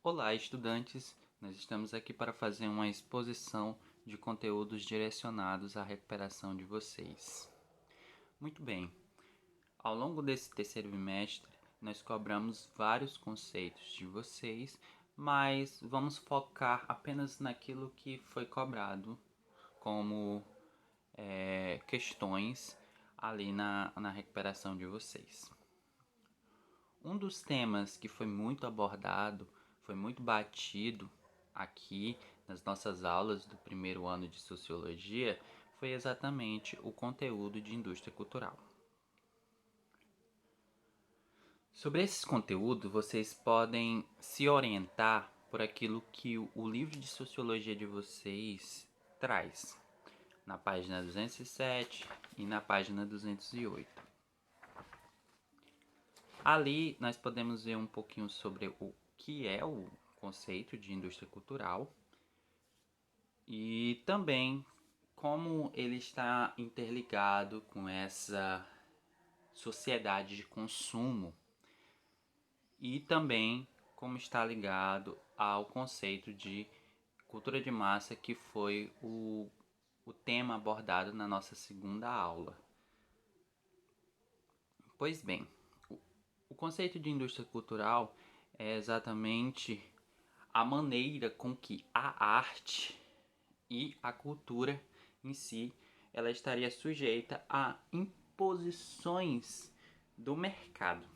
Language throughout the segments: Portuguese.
Olá, estudantes! Nós estamos aqui para fazer uma exposição de conteúdos direcionados à recuperação de vocês. Muito bem, ao longo desse terceiro bimestre, nós cobramos vários conceitos de vocês, mas vamos focar apenas naquilo que foi cobrado como questões ali na recuperação de vocês. Um dos temas que foi muito abordado, foi muito batido aqui nas nossas aulas do primeiro ano de Sociologia, foi exatamente o conteúdo de indústria cultural. Sobre esses conteúdos, vocês podem se orientar por aquilo que o livro de Sociologia de vocês traz, na página 207 e na página 208. Ali nós podemos ver um pouquinho sobre o que é o conceito de indústria cultural e também como ele está interligado com essa sociedade de consumo e também como está ligado ao conceito de cultura de massa, que foi o tema abordado na nossa segunda aula. Pois bem, o conceito de indústria cultural é exatamente a maneira com que a arte e a cultura em si ela estaria sujeita a imposições do mercado.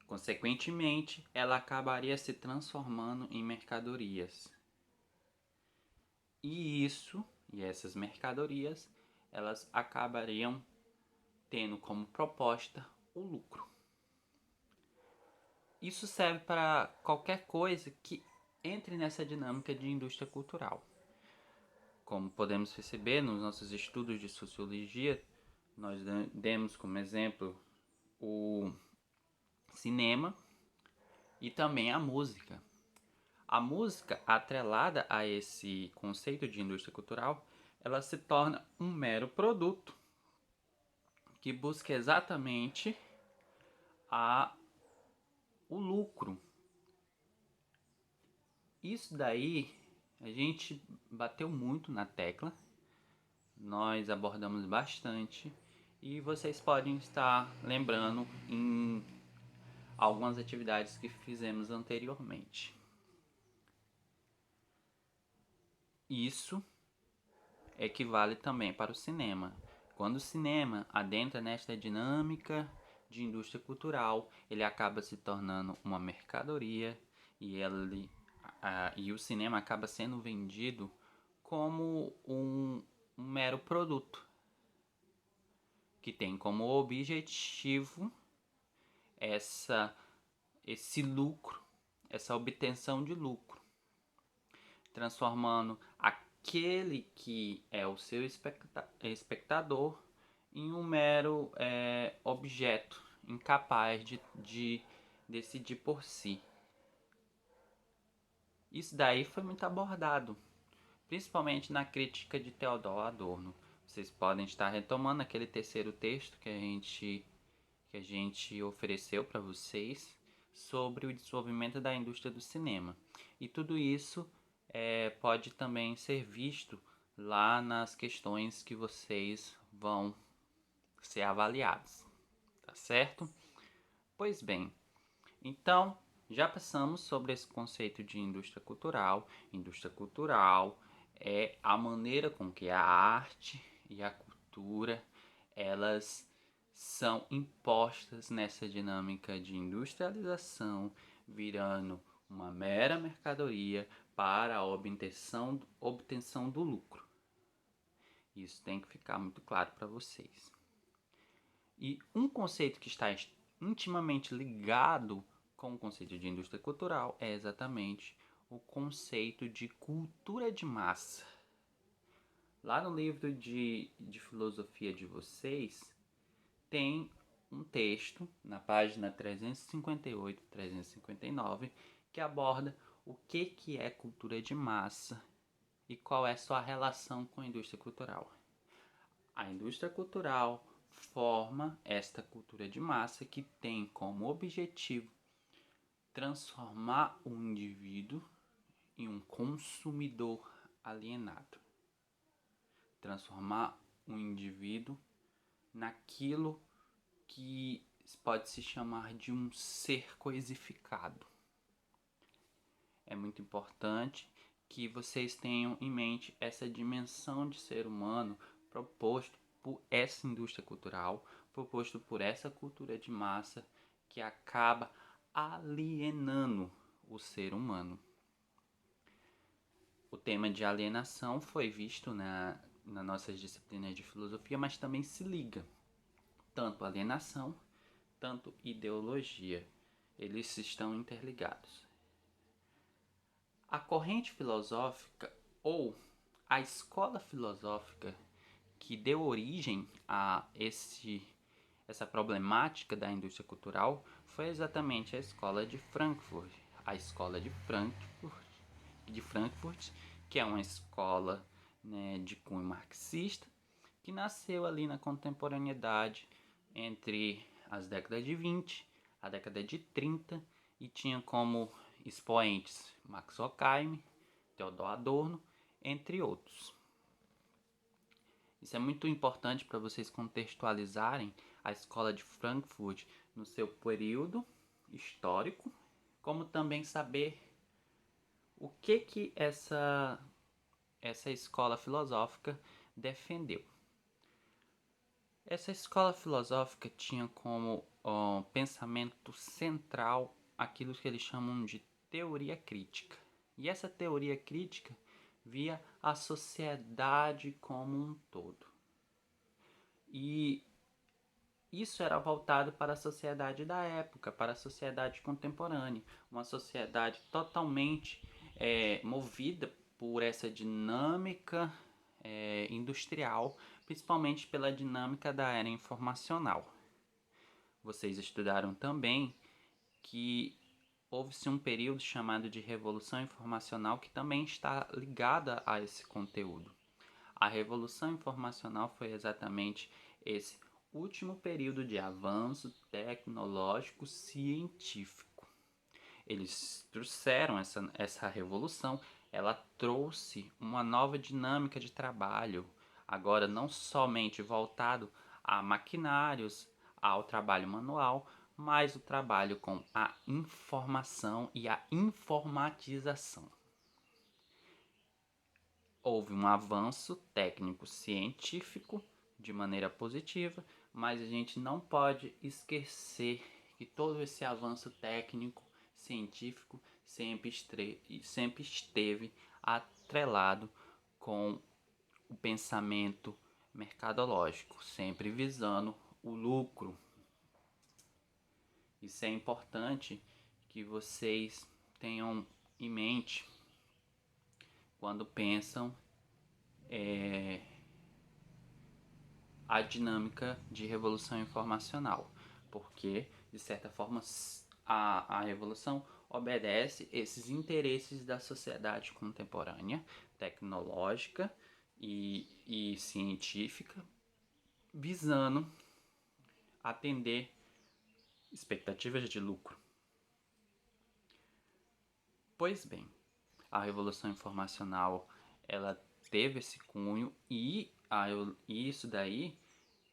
Consequentemente, ela acabaria se transformando em mercadorias. E essas mercadorias, elas acabariam tendo como proposta o lucro. Isso serve para qualquer coisa que entre nessa dinâmica de indústria cultural. Como podemos perceber nos nossos estudos de sociologia, nós demos como exemplo o cinema e também a música. A música, atrelada a esse conceito de indústria cultural, ela se torna um mero produto que busca exatamente o lucro. Isso daí a gente bateu muito na tecla, nós abordamos bastante e vocês podem estar lembrando em algumas atividades que fizemos anteriormente. Isso equivale também para o cinema. Quando o cinema adentra nesta dinâmica de indústria cultural, ele acaba se tornando uma mercadoria e o cinema acaba sendo vendido como um mero produto que tem como objetivo esse lucro, essa obtenção de lucro, transformando aquele que é o seu espectador em um mero objeto incapaz de decidir por si. Isso daí foi muito abordado, principalmente na crítica de Theodor Adorno. Vocês podem estar retomando aquele terceiro texto que a gente ofereceu para vocês sobre o desenvolvimento da indústria do cinema. E tudo isso pode também ser visto lá nas questões que vocês vão ser avaliados, tá certo? Pois bem, então já passamos sobre esse conceito de indústria cultural. Indústria cultural é a maneira com que a arte e a cultura elas são impostas nessa dinâmica de industrialização, virando uma mera mercadoria para a obtenção do lucro. Isso tem que ficar muito claro para vocês. E um conceito que está intimamente ligado com o conceito de indústria cultural é exatamente o conceito de cultura de massa. Lá no livro de filosofia de vocês, tem um texto na página 358 e 359 que aborda o que é cultura de massa e qual é sua relação com a indústria cultural. A indústria cultural forma esta cultura de massa que tem como objetivo transformar o indivíduo em um consumidor alienado. Transformar o indivíduo naquilo que pode se chamar de um ser coisificado. É muito importante que vocês tenham em mente essa dimensão de ser humano proposto por essa indústria cultural, proposto por essa cultura de massa que acaba alienando o ser humano. O tema de alienação foi visto nas nossas disciplinas de filosofia, mas também se liga tanto alienação, tanto ideologia. Eles estão interligados. A corrente filosófica ou a escola filosófica que deu origem a essa problemática da indústria cultural foi exatamente a escola de Frankfurt. A escola de Frankfurt, que é uma escola, né, de cunho marxista, que nasceu ali na contemporaneidade entre as décadas de 20, a década de 30, e tinha como expoentes Max Horkheim, Theodor Adorno, entre outros. Isso é muito importante para vocês contextualizarem a escola de Frankfurt no seu período histórico, como também saber o que essa escola filosófica defendeu. Essa escola filosófica tinha como pensamento central aquilo que eles chamam de teoria crítica. E essa teoria crítica via a sociedade como um todo. E isso era voltado para a sociedade da época, para a sociedade contemporânea. Uma sociedade totalmente movida por essa dinâmica industrial, principalmente pela dinâmica da era informacional. Vocês estudaram também que houve-se um período chamado de Revolução Informacional que também está ligada a esse conteúdo. A Revolução Informacional foi exatamente esse último período de avanço tecnológico científico. Eles trouxeram essa revolução, ela trouxe uma nova dinâmica de trabalho, agora não somente voltado a maquinários, ao trabalho manual, mas o trabalho com a informação e a informatização. Houve um avanço técnico-científico de maneira positiva, mas a gente não pode esquecer que todo esse avanço técnico-científico sempre esteve atrelado com o pensamento mercadológico, sempre visando o lucro. Isso é importante que vocês tenham em mente quando pensam a dinâmica de revolução informacional, porque, de certa forma, a revolução obedece esses interesses da sociedade contemporânea, tecnológica e científica, visando atender expectativas de lucro. Pois bem, a revolução informacional ela teve esse cunho e isso daí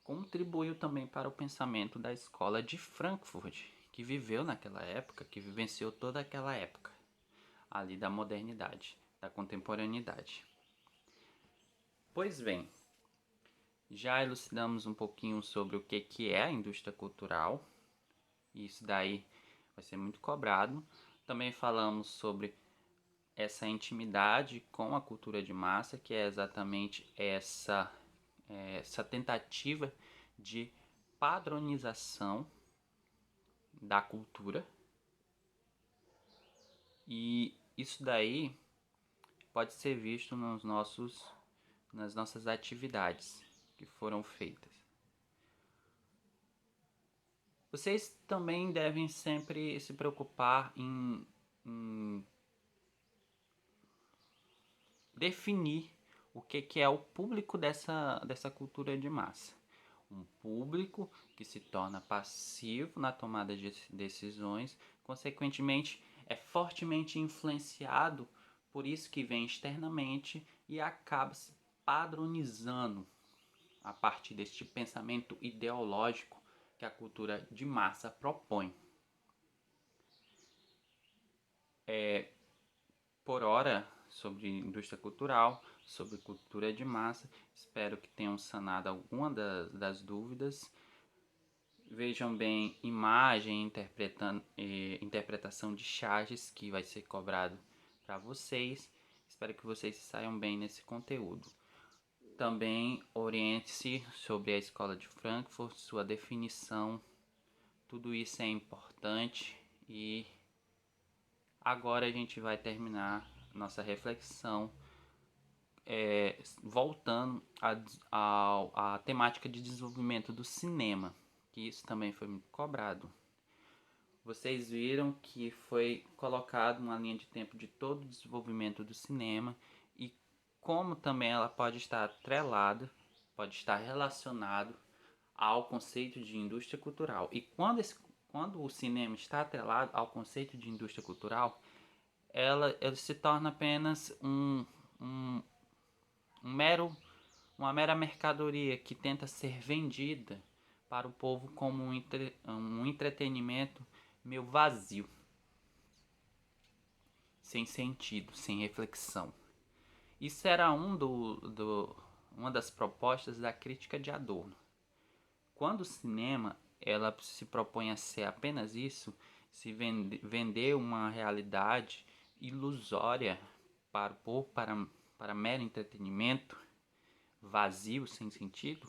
contribuiu também para o pensamento da escola de Frankfurt, que viveu naquela época, que vivenciou toda aquela época ali da modernidade, da contemporaneidade. Pois bem, já elucidamos um pouquinho sobre o que é a indústria cultural, e isso daí vai ser muito cobrado. Também falamos sobre essa intimidade com a cultura de massa, que é exatamente essa tentativa de padronização da cultura. E isso daí pode ser visto nas nossas atividades que foram feitas. Vocês também devem sempre se preocupar em definir o que é o público dessa cultura de massa. Um público que se torna passivo na tomada de decisões consequentemente é fortemente influenciado por isso que vem externamente e acaba se padronizando a partir deste pensamento ideológico que a cultura de massa propõe. Por hora, sobre indústria cultural, sobre cultura de massa, espero que tenham sanado alguma das dúvidas. Vejam bem imagem, interpretação de charges que vai ser cobrado para vocês. Espero que vocês saiam bem nesse conteúdo. Também oriente-se sobre a Escola de Frankfurt, sua definição. Tudo isso é importante e agora a gente vai terminar nossa reflexão voltando à temática de desenvolvimento do cinema, que isso também foi muito cobrado. Vocês viram que foi colocado uma linha de tempo de todo o desenvolvimento do cinema e como também ela pode estar atrelada, pode estar relacionado ao conceito de indústria cultural. E quando o cinema está atrelado ao conceito de indústria cultural, ele se torna apenas um uma mera mercadoria que tenta ser vendida para o povo como um entretenimento meio vazio, sem sentido, sem reflexão. Isso era uma das propostas da crítica de Adorno. Quando o cinema ela se propõe a ser apenas isso, se vender uma realidade ilusória para o povo, para mero entretenimento, vazio, sem sentido,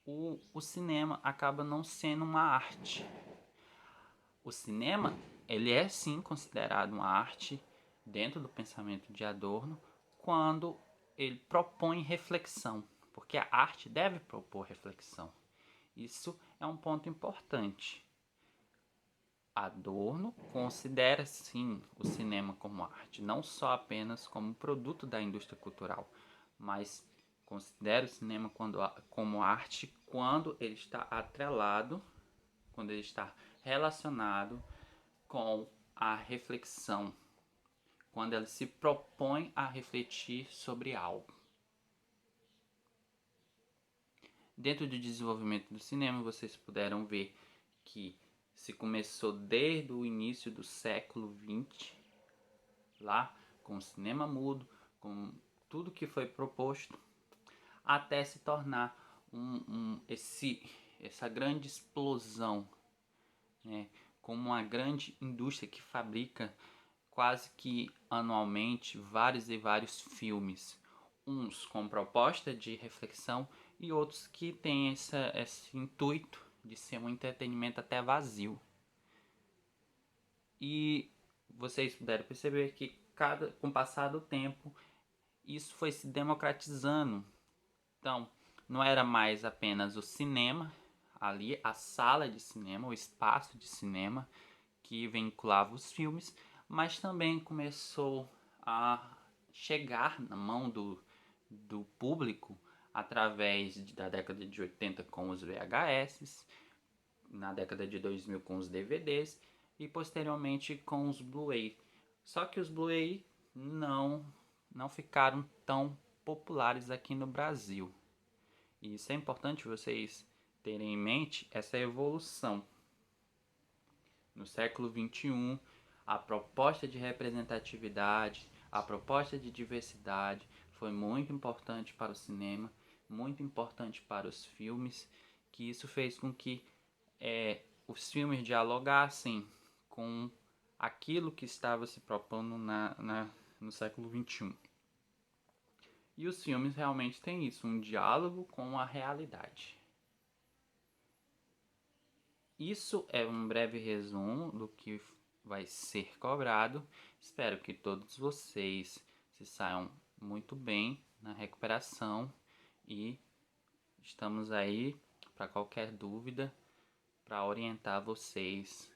o cinema acaba não sendo uma arte. O cinema, ele é sim considerado uma arte dentro do pensamento de Adorno, quando ele propõe reflexão, porque a arte deve propor reflexão. Isso é um ponto importante. Adorno considera sim o cinema como arte, não só apenas como produto da indústria cultural, mas considera o cinema como arte quando ele está atrelado, quando ele está relacionado com a reflexão, quando ele se propõe a refletir sobre algo. Dentro do desenvolvimento do cinema, vocês puderam ver que se começou desde o início do século XX, lá com o cinema mudo, com tudo que foi proposto, até se tornar essa grande explosão, né, como uma grande indústria que fabrica quase que anualmente vários e vários filmes, uns com proposta de reflexão e outros que têm esse intuito de ser um entretenimento até vazio. E vocês puderam perceber que com o passar do tempo isso foi se democratizando. Então, não era mais apenas o cinema, ali a sala de cinema, o espaço de cinema que vinculava os filmes, mas também começou a chegar na mão do público através da década de 80 com os VHS, na década de 2000 com os DVDs e posteriormente com os Blu-ray. Só que os Blu-ray não ficaram tão populares aqui no Brasil. E isso é importante vocês terem em mente, essa evolução. No século XXI, a proposta de representatividade, a proposta de diversidade foi muito importante para o cinema, muito importante para os filmes, que isso fez com que os filmes dialogassem com aquilo que estava se propondo no século XXI. E os filmes realmente têm isso, um diálogo com a realidade. Isso é um breve resumo do que vai ser cobrado. Espero que todos vocês se saiam muito bem na recuperação e estamos aí para qualquer dúvida, para orientar vocês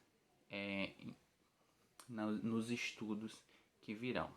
nos estudos que virão.